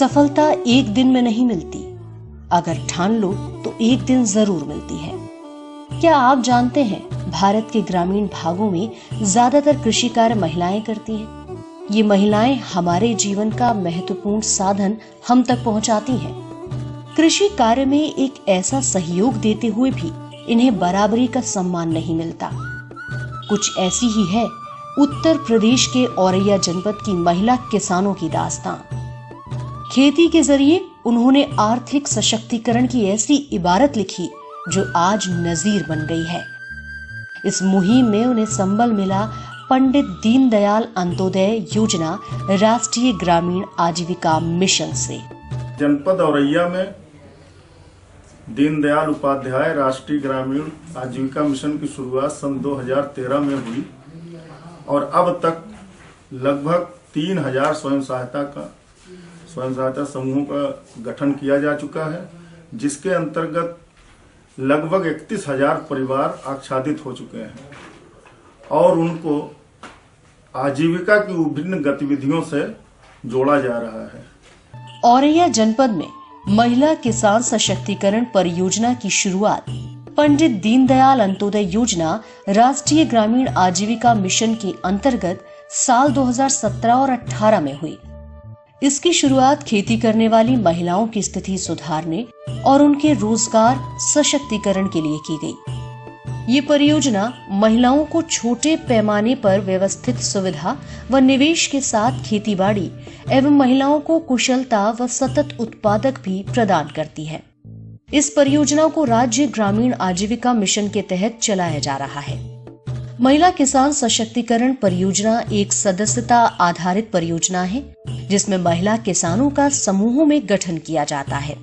सफलता एक दिन में नहीं मिलती, अगर ठान लो तो एक दिन जरूर मिलती है। क्या आप जानते हैं भारत के ग्रामीण भागों में ज्यादातर कृषि कार्य महिलाएं करती हैं। ये महिलाएं हमारे जीवन का महत्वपूर्ण साधन हम तक पहुंचाती हैं। कृषि कार्य में एक ऐसा सहयोग देते हुए भी इन्हें बराबरी का सम्मान नहीं मिलता। कुछ ऐसी ही है उत्तर प्रदेश के औरैया जनपद की महिला किसानों की दास्तान। खेती के जरिए उन्होंने आर्थिक सशक्तिकरण की ऐसी इबारत लिखी जो आज नजीर बन गई है। इस मुहिम में उन्हें संबल मिला पंडित दीनदयाल अंत्योदय योजना राष्ट्रीय ग्रामीण आजीविका मिशन से। जनपद औरैया में दीनदयाल उपाध्याय राष्ट्रीय ग्रामीण आजीविका मिशन की शुरुआत सन 2013 में हुई और अब तक लगभग 3000 स्वयं सहायता समूहों का गठन किया जा चुका है, जिसके अंतर्गत लगभग 31,000 परिवार आच्छादित हो चुके हैं और उनको आजीविका की विभिन्न गतिविधियों से जोड़ा जा रहा है। औरैया जनपद में महिला किसान सशक्तिकरण परियोजना की शुरुआत पंडित दीनदयाल अंत्योदय योजना राष्ट्रीय ग्रामीण आजीविका मिशन के अंतर्गत साल 2017 और 18 में हुई। इसकी शुरुआत खेती करने वाली महिलाओं की स्थिति सुधारने और उनके रोजगार सशक्तिकरण के लिए की गई। ये परियोजना महिलाओं को छोटे पैमाने पर व्यवस्थित सुविधा व निवेश के साथ खेतीबाड़ी एवं महिलाओं को कुशलता व सतत उत्पादक भी प्रदान करती है। इस परियोजना को राज्य ग्रामीण आजीविका मिशन के तहत चलाया जा रहा है। महिला किसान सशक्तिकरण परियोजना एक सदस्यता आधारित परियोजना है, जिसमें महिला किसानों का समूहों में गठन किया जाता है।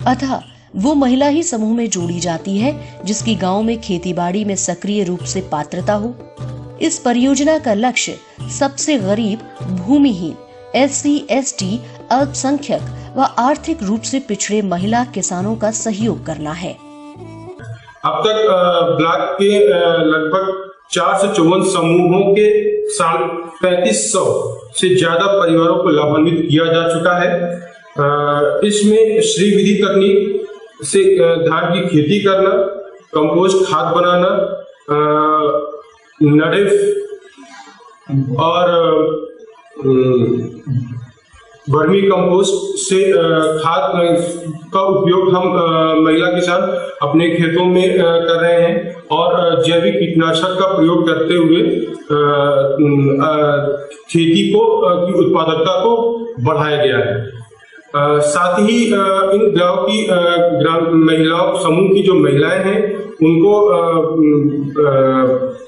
अतः वो महिला ही समूह में जोड़ी जाती है जिसकी गांव में खेतीबाड़ी में सक्रिय रूप से पात्रता हो। इस परियोजना का लक्ष्य सबसे गरीब, भूमिहीन, SC, ST, अल्पसंख्यक व आर्थिक रूप से पिछड़े महिला किसानों का सहयोग करना है। अब तक ब्लॉक के लगभग 454 समूहों के 3500 से ज्यादा परिवारों को लाभान्वित किया जा चुका है। इसमें श्रीविधि तकनीक से धान की खेती करना, कंपोस्ट खाद बनाना, नड़े और वर्मी कंपोस्ट से खाद का उपयोग हम महिला किसान अपने खेतों में कर रहे हैं और जैविक कीटनाशक का प्रयोग करते हुए खेती को की उत्पादकता को बढ़ाया गया है। साथ ही इन गांव की महिलाओं समूह की जो महिलाएं हैं उनको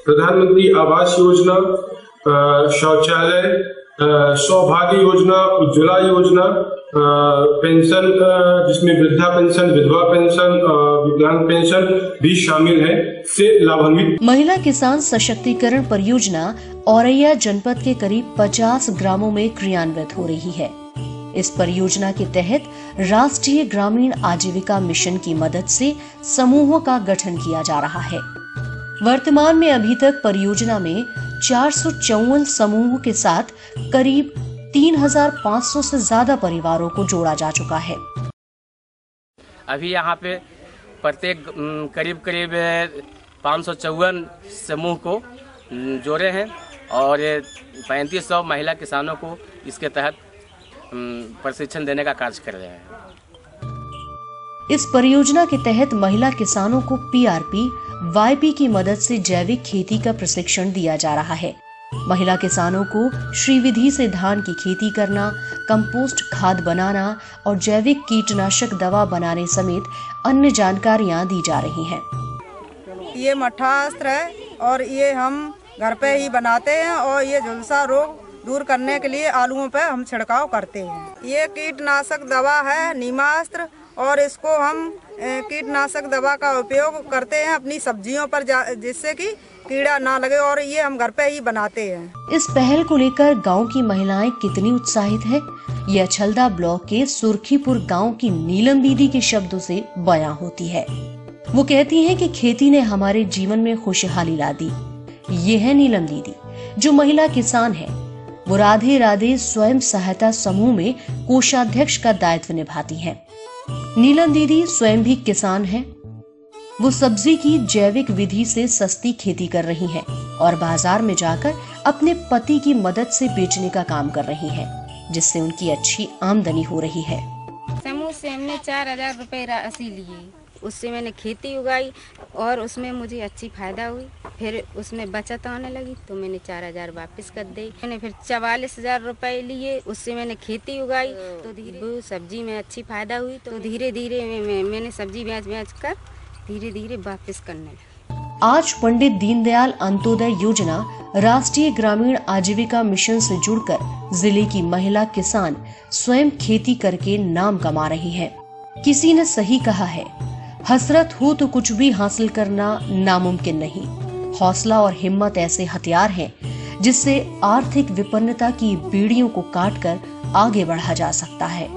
प्रधानमंत्री आवास योजना, शौचालय, सौभाग्य योजना, उज्ज्वला योजना, पेंशन जिसमें वृद्धा पेंशन, विधवा पेंशन, विकलांग पेंशन भी शामिल है से लाभान्वित। महिला किसान सशक्तिकरण परियोजना औरैया जनपद के करीब 50 ग्रामों में क्रियान्वित हो रही है। इस परियोजना के तहत राष्ट्रीय ग्रामीण आजीविका मिशन की मदद से समूहों का गठन किया जा रहा है। वर्तमान में अभी तक परियोजना में 454 समूहों के साथ करीब 3500 से ज्यादा परिवारों को जोड़ा जा चुका है। अभी यहाँ पे प्रत्येक करीब 554 समूह को जोड़े हैं और 3500 महिला किसानों को इसके तहत प्रशिक्षण देने का कार्य कर रहे हैं। इस परियोजना के तहत महिला किसानों को PRP, YP की मदद से जैविक खेती का प्रशिक्षण दिया जा रहा है। महिला किसानों को श्रीविधि से धान की खेती करना, कंपोस्ट खाद बनाना और जैविक कीटनाशक दवा बनाने समेत अन्य जानकारियां दी जा रही हैं। ये मठास्त्र है और ये हम घर पे ही बनाते हैं और ये झुलसा रोग दूर करने के लिए आलूओं पे हम छिड़काव करते हैं। ये कीटनाशक दवा है नीमास्त्र और इसको हम कीटनाशक दवा का उपयोग करते हैं अपनी सब्जियों पर जिससे कि कीड़ा ना लगे और ये हम घर पे ही बनाते हैं। इस पहल को लेकर गांव की महिलाएं कितनी उत्साहित है, ये अछलदा ब्लॉक के सुर्खीपुर गांव की नीलम दीदी के शब्दों से बयां होती है। वो कहती हैं कि खेती ने हमारे जीवन में खुशहाली ला दी। ये है नीलम दीदी जो महिला किसान है। वो राधे राधे स्वयं सहायता समूह में कोषाध्यक्ष का दायित्व निभाती हैं। नीलम दीदी स्वयं भी किसान हैं। वो सब्जी की जैविक विधि से सस्ती खेती कर रही हैं और बाजार में जाकर अपने पति की मदद से बेचने का काम कर रही हैं, जिससे उनकी अच्छी आमदनी हो रही है। समूह से हमने 4000 रुपए राशि लिए, उससे मैंने खेती उगाई और उसमें मुझे अच्छी फायदा हुई। फिर उसमें बचत आने लगी तो मैंने 4000 वापस कर दी। मैंने फिर 44,000 रुपए लिए, उससे मैंने खेती उगाई तो धीरे सब्जी में अच्छी फायदा हुई। तो धीरे धीरे मैंने सब्जी बेच कर धीरे धीरे वापस करने लगी। आज पंडित दीनदयाल अंत्योदय योजना राष्ट्रीय ग्रामीण आजीविका मिशन से जुड़कर जिले की महिला किसान स्वयं खेती करके नाम कमा रही हैं। किसी ने सही कहा है, हसरत हो तो कुछ भी हासिल करना नामुमकिन नहीं। हौसला और हिम्मत ऐसे हथियार हैं जिससे आर्थिक विपन्नता की बेड़ियों को काटकर आगे बढ़ा जा सकता है।